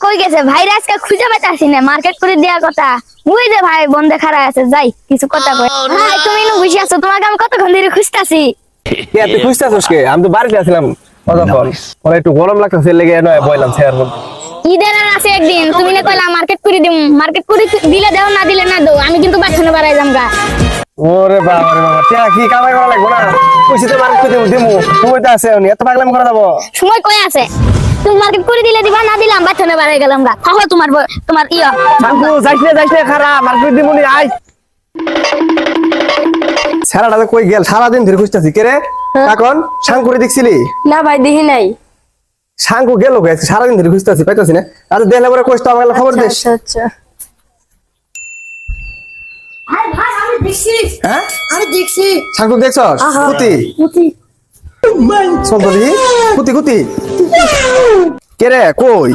কই গেছে ভাই? আজকে খুঁজে পাইতাছি না, মার্কেট করে দেওয়ার কথা। ওই যে ভাই বন্ধে খাড়া আছে, যাই কিছু কথা কই। ভাই তুমি নু বুঝি আছো, তোমাকে আমি কতক্ষণ ধরে খুঁজতাছি। কে তুই খুঁজতেছিস কে? আমি তো বাড়িতে আছিলাম কতক্ষণ। ওরা একটু গরম লাগতেছে লেগে নয় বইলাম চেয়ার মধ্যে। ঈদের আর আছে একদিন, তুমি না কইলা মার্কেট করে দিম, মার্কেট করে দিলে দাও, না দিলে না দাও, আমি কিন্তু বাছানো বাড়াই যাম গা। ওরে বাবা রে বাবা, কে কি কামাই করা লাগবে না? কইছি তো মার্কেট করে দিমু, তুমি তো আছে এত পাগলাম করে দেবো। সময় কই আছে? তুমি মার্কেট করে দিলে দিবা, না দিলাম বাছানো বাড়াই গেলাম গা। তাহলে তোমার ইয়া শাঙ্কু যাইস না খারা মার্কেট দিমু নি আই। সারাটা তো কই গেল? সারাদিন ধরে খুঁজতাছি কে রে? এখন শাঙ্কুরে দেখছিলি? না ভাই দেখি নাই। শাঙ্কু গেল গে? সারাদিন ধরে খুঁজতাছি পাইতাছি না। আচ্ছা দেখলে পরে কইস তো আমাকে খবর দিস। আচ্ছা আচ্ছা ভাই ভাই আমি দেখছি, হ্যাঁ আমি দেখছি। শাঙ্কু দেখছস? কুতি চল তো দেখি। কুতি কে রে কই?